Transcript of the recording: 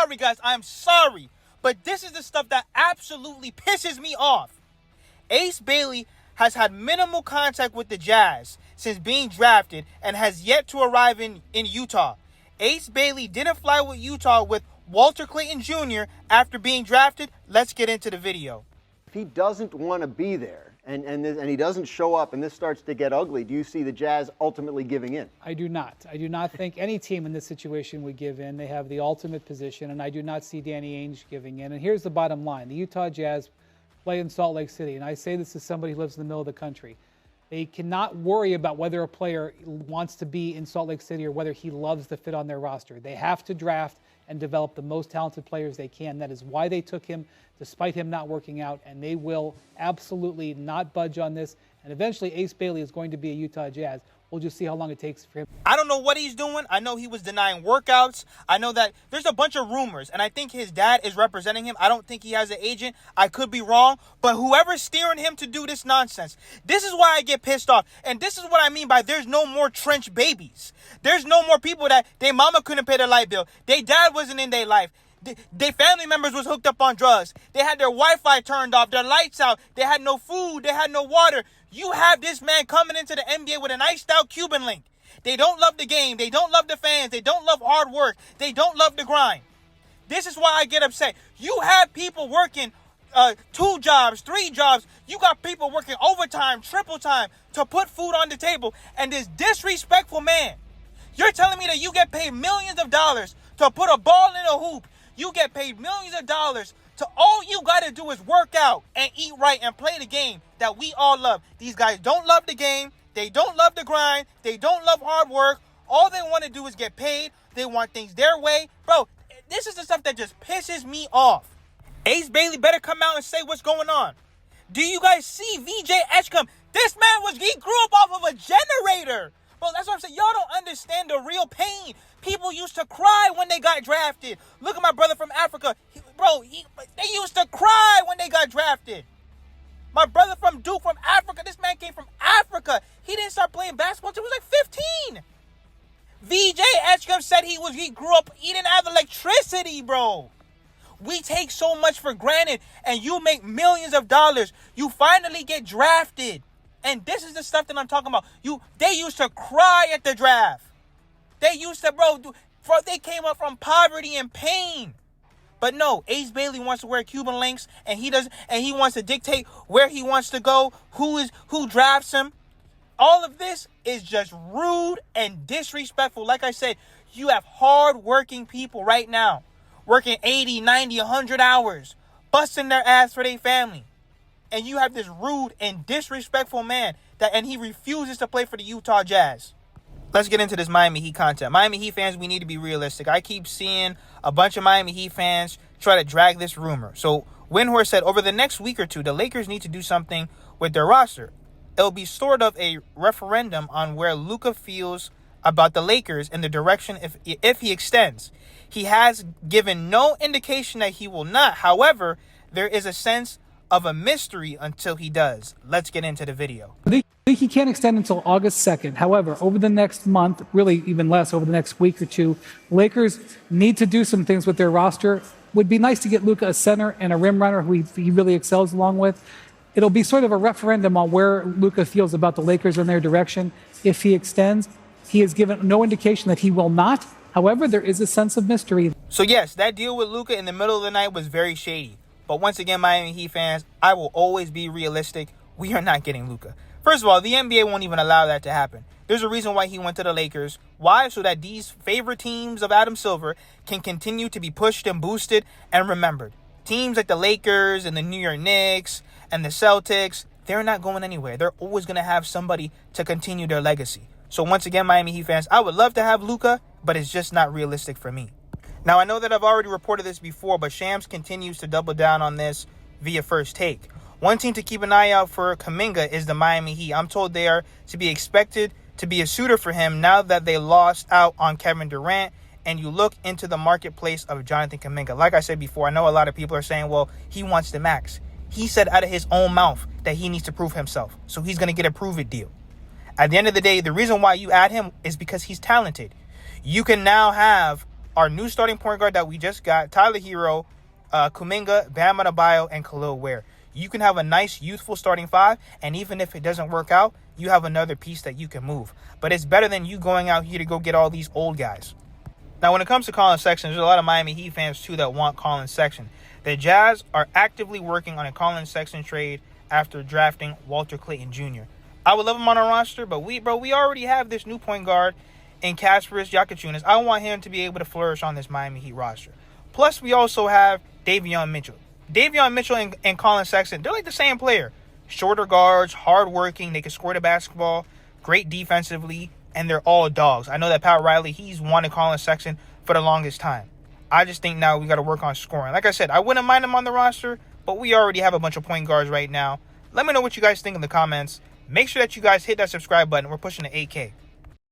sorry, guys. I'm sorry. But this is the stuff that absolutely pisses me off. Ace Bailey has had minimal contact with the Jazz since being drafted and has yet to arrive in Utah. Ace Bailey didn't fly with Utah with Walter Clayton Jr. after being drafted. Let's get into the video. If he doesn't want to be there and he doesn't show up and this starts to get ugly, do you see the Jazz ultimately giving in? I do not. I do not think any team in this situation would give in. They have the ultimate position, and I do not see Danny Ainge giving in. And here's the bottom line. The Utah Jazz play in Salt Lake City, and I say this as somebody who lives in the middle of the country. They cannot worry about whether a player wants to be in Salt Lake City or whether he loves the fit on their roster. They have to draft and develop the most talented players they can. That is why they took him, despite him not working out, and they will absolutely not budge on this. And eventually Ace Bailey is going to be a Utah Jazz. We'll just see how long it takes for him. I don't know what he's doing. I know he was denying workouts. I know that there's a bunch of rumors, and I think his dad is representing him. I don't think he has an agent. I could be wrong, but whoever's steering him to do this nonsense, this is why I get pissed off. And this is what I mean by there's no more trench babies. There's no more people that their mama couldn't pay their light bill. Their dad wasn't in their life. Their family members was hooked up on drugs. They had their Wi-Fi turned off, their lights out. They had no food. They had no water. You have this man coming into the NBA with an iced-out Cuban link. They don't love the game. They don't love the fans. They don't love hard work. They don't love the grind. This is why I get upset. You have people working 2 jobs, 3 jobs. You got people working overtime, triple time to put food on the table. And this disrespectful man, you're telling me that you get paid millions of dollars to put a ball in a hoop. You get paid millions of dollars to all you got to do is work out and eat right and play the game that we all love. These guys don't love the game. They don't love the grind. They don't love hard work. All they want to do is get paid. They want things their way. Bro, this is the stuff that just pisses me off. Ace Bailey better come out and say what's going on. Do you guys see VJ Edgecombe? This man he grew up off of a generator. Bro, that's what I'm saying. Y'all don't understand the real pain. People used to cry when they got drafted. Look at my brother from Africa. They used to cry when they got drafted. My brother from Duke, from Africa. This man came from Africa. He didn't start playing basketball until he was like 15. VJ Edgecombe said he grew up, he didn't have electricity, bro. We take so much for granted, and you make millions of dollars. You finally get drafted. And this is the stuff that I'm talking about. They used to cry at the draft. They used to, they came up from poverty and pain. But no, Ace Bailey wants to wear Cuban links, and he wants to dictate where he wants to go, who drafts him. All of this is just rude and disrespectful. Like I said, you have hard-working people right now, working 80, 90, 100 hours, busting their ass for their family. And you have this rude and disrespectful man and he refuses to play for the Utah Jazz. Let's get into this Miami Heat content. Miami Heat fans, we need to be realistic. I keep seeing a bunch of Miami Heat fans try to drag this rumor. So Windhorst said, over the next week or two, the Lakers need to do something with their roster. It'll be sort of a referendum on where Luka feels about the Lakers and the direction if he extends. He has given no indication that he will not. However, there is a sense of a mystery until he does. Let's get into the video. I think he can't extend until August 2nd. However, over the next month, really even less, over the next week or two, Lakers need to do some things with their roster. Would be nice to get Luka a center and a rim runner who he really excels along with. It'll be sort of a referendum on where Luka feels about the Lakers and their direction. If he extends, he has given no indication that he will not. However, there is a sense of mystery. So yes, that deal with Luka in the middle of the night was very shady. But once again, Miami Heat fans, I will always be realistic. We are not getting Luka. First of all, the NBA won't even allow that to happen. There's a reason why he went to the Lakers. Why? So that these favorite teams of Adam Silver can continue to be pushed and boosted and remembered. Teams like the Lakers and the New York Knicks and the Celtics, they're not going anywhere. They're always going to have somebody to continue their legacy. So once again, Miami Heat fans, I would love to have Luka, but it's just not realistic for me. Now, I know that I've already reported this before, but Shams continues to double down on this via First Take. One team to keep an eye out for Kuminga is the Miami Heat. I'm told they are to be expected to be a suitor for him now that they lost out on Kevin Durant, and you look into the marketplace of Jonathan Kuminga. Like I said before, I know a lot of people are saying, well, he wants the max. He said out of his own mouth that he needs to prove himself, so he's going to get a prove-it deal. At the end of the day, the reason why you add him is because he's talented. You can now have our new starting point guard that we just got, Tyler Hero, Kuminga, Bam Adebayo, and Khalil Ware. You can have a nice youthful starting five, and even if it doesn't work out, you have another piece that you can move. But it's better than you going out here to go get all these old guys. Now, when it comes to Colin Sexton, there's a lot of Miami Heat fans, too, that want Colin Sexton. The Jazz are actively working on a Colin Sexton trade after drafting Walter Clayton Jr. I would love him on our roster, but we already have this new point guard in Kasparis Jakučiūnas. I want him to be able to flourish on this Miami Heat roster. Plus, we also have Davion Mitchell. Davion Mitchell and Colin Sexton, they're like the same player. Shorter guards, hardworking, they can score the basketball, great defensively, and they're all dogs. I know that Pat Riley, he's wanted Colin Sexton for the longest time. I just think now we got to work on scoring. Like I said, I wouldn't mind him on the roster, but we already have a bunch of point guards right now. Let me know what you guys think in the comments. Make sure that you guys hit that subscribe button. We're pushing to 8K.